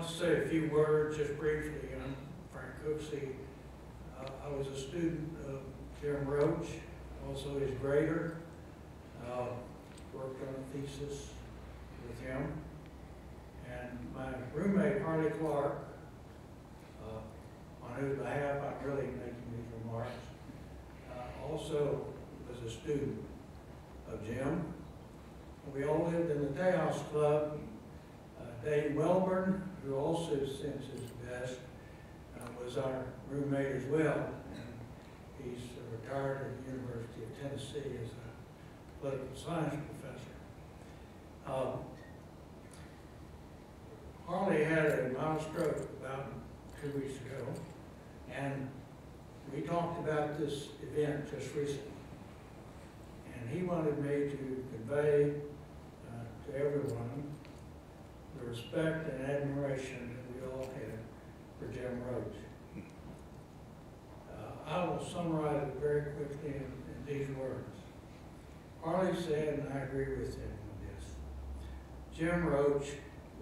want to say a few words just briefly. I'm Frank Cooksey. I was a student of Jim Roach, also his grader. Worked on a thesis with him. And my roommate, Harley Clark, on whose behalf I'm really making these remarks, also was a student of Jim. We all lived in the Tejas Club. Dave Welburn, who also since his best, was our roommate as well. And he's retired at the University of Tennessee as a political science professor. Harley had a mild stroke about 2 weeks ago, and we talked about this event just recently. And he wanted me to convey to everyone the respect and admiration that we all had for Jim Roach. I will summarize it very quickly in these words. Harley said, and I agree with him on this, Jim Roach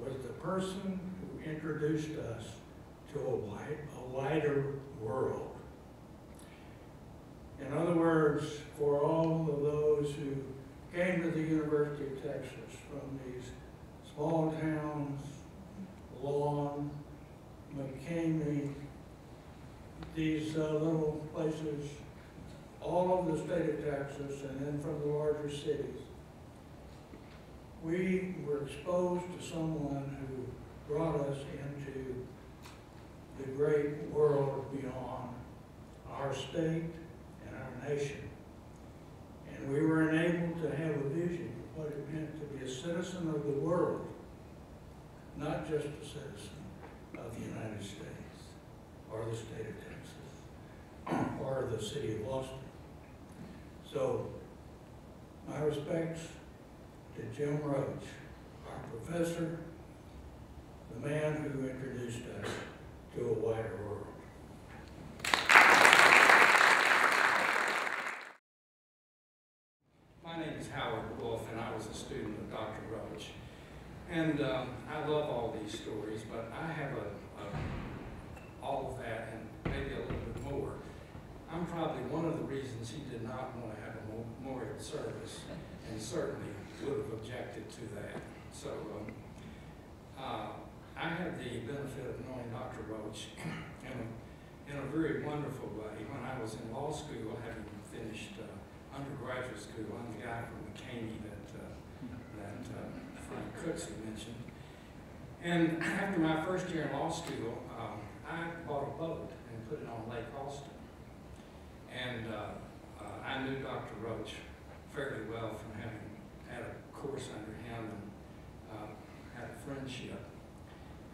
was the person who introduced us to a wider world. In other words, for all of those who came to the University of Texas from these small towns, Lawn, McCamey, these little places, all over the state of Texas, and then from the larger cities, we were exposed to someone who brought us into the great world beyond our state and our nation. And we were enabled to have a vision of what it meant to be a citizen of the world, not just a citizen of the United States or the state of Texas or the city of Austin. So, my respects to Jim Roach, our professor, the man who introduced us to a wider world. My name is Howard Wolf, and I was a student of Dr. Roach. And I love all these stories, but I have all of that and maybe a little bit more. I'm probably one of the reasons he did not want to have a memorial service, and certainly would have objected to that. So I had the benefit of knowing Dr. Roach in a very wonderful way. When I was in law school, having finished undergraduate school, I'm the guy from McCamey that Frank Cooksey mentioned. And after my first year in law school, I bought a boat and put it on Lake Austin. And I knew Dr. Roach fairly well from having had a course under him and had a friendship.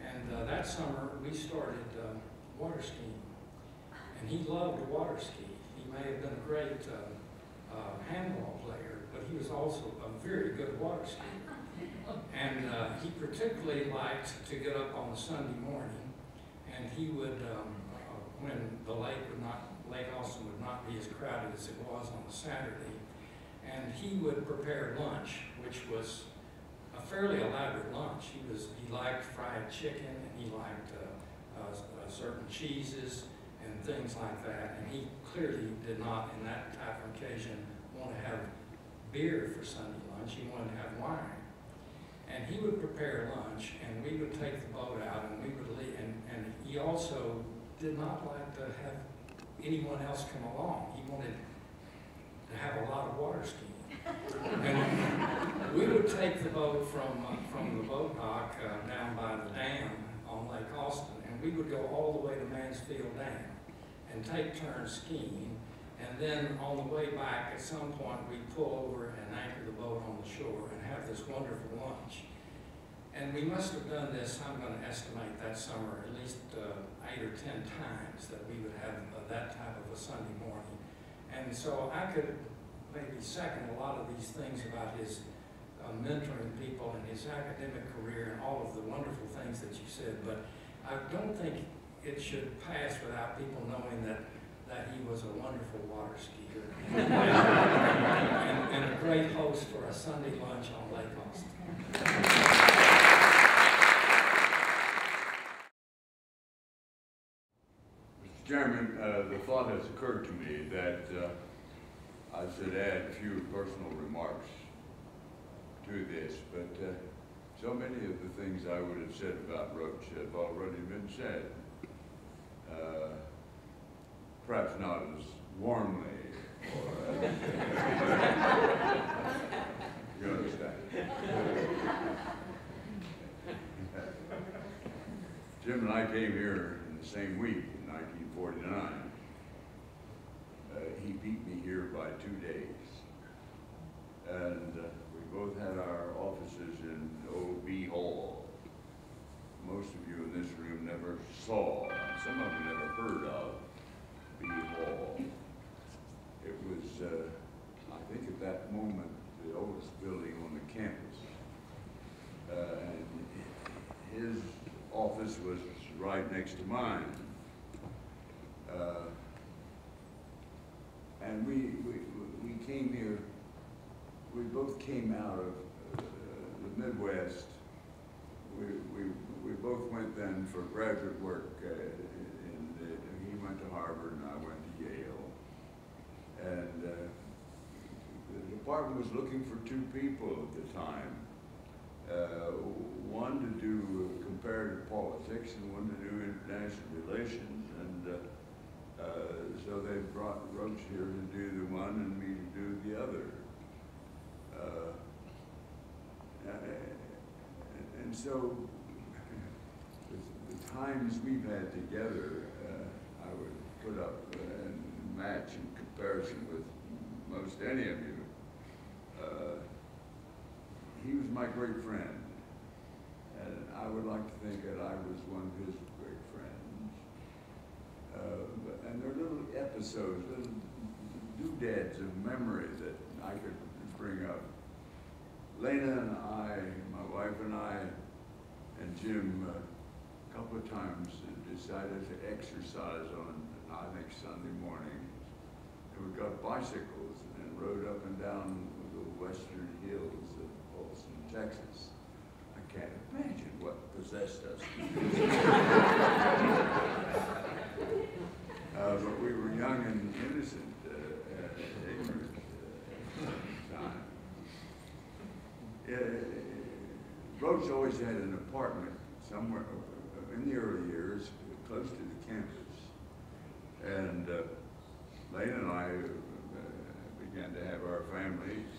And that summer, we started water skiing. And he loved to water ski. He may have been a great handball player, but he was also a very good water skier. And he particularly liked to get up on a Sunday morning, and he would, when the Lake Austin would not be as crowded as it was on a Saturday, and he would prepare lunch, which was a fairly elaborate lunch. He liked fried chicken, and he liked certain cheeses and things like that, and he clearly did not, in that type of occasion, want to have beer for Sunday lunch. He wanted to have wine. And he would prepare lunch, and we would take the boat out, and we would leave. And he also did not like to have anyone else come along. He wanted to have a lot of water skiing. And we would take the boat from the boat dock down by the dam on Lake Austin, and we would go all the way to Mansfield Dam and take turns skiing. And then on the way back, at some point, we'd pull over and anchor the boat on the shore and have this wonderful lunch. And we must have done this, I'm going to estimate that summer, at least 8 or 10 times that we would have that type of a Sunday morning. And so I could maybe second a lot of these things about his mentoring people and his academic career and all of the wonderful things that you said, but I don't think it should pass without people knowing that he was a wonderful water skier and a great host for a Sunday lunch on Lake Austin. thought has occurred to me that I should add a few personal remarks to this, but so many of the things I would have said about Roach have already been said. Perhaps not as warmly, or you understand. Jim and I came here in the same week in 1949. He beat me here by 2 days. And we both had our offices in O.B. Hall. Most of you in this room never saw, some of you never heard of B. Hall. It was, I think at that moment, the oldest building on the campus. And his office was right next to mine. And we came here, we both came out of the Midwest. We both went then for graduate work. He went to Harvard and I went to Yale. And the department was looking for 2 people at the time. One to do comparative politics and one to do international relations. And so they brought Roach here to do the one and me to do the other. And so the times we've had together, I would put up and match in comparison with most any of you. He was my great friend, and I would like to think that I was one of his great friends. And there are little episodes, little doodads of memory that I could bring up. Lena and I, my wife and I, and Jim, a couple of times decided to exercise on, I think, Sunday mornings. And we got bicycles and rode up and down the western hills of Austin, Texas. I can't imagine what possessed us. But we were young and innocent, ignorant at the time. Roach always had an apartment somewhere in the early years, close to the campus. And Lane and I began to have our families,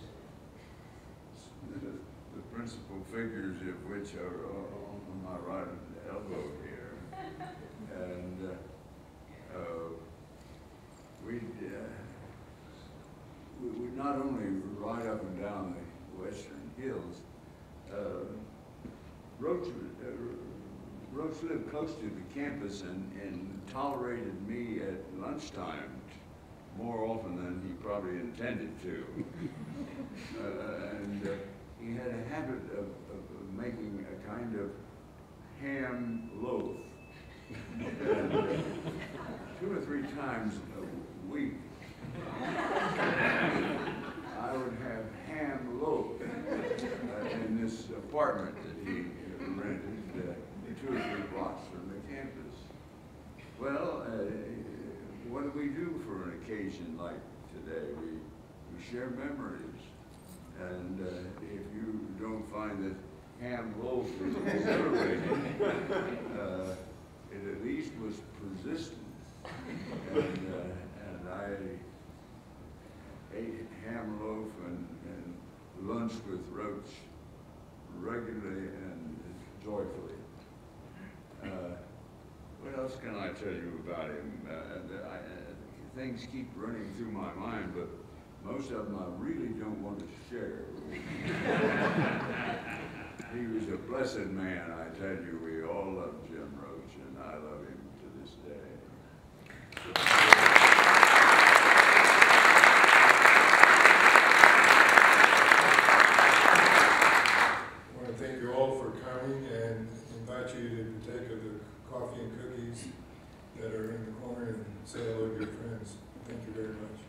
the principal figures of which are on my right elbow here. And we not only ride up and down the western hills, Roach lived close to the campus and tolerated me at lunchtime more often than he probably intended to. And he had a habit of making a kind of ham loaf. And, 2 or 3 times a week, I would have ham loaf in this apartment that he rented 2 or 3 blocks from the campus. Well, what do we do for an occasion like today? We share memories. And if you don't find that ham loaf is exhilarating, it at least was persistent. And I ate ham loaf and lunched with Roach regularly and joyfully. What else can I tell you about him? Things keep running through my mind, but most of them I really don't want to share. He was a blessed man, I tell you. We all love Jim Roach, and I love him to this day. I want to thank you all for coming and invite you to partake of the coffee and cookies that are in the corner and say hello to your friends. Thank you very much.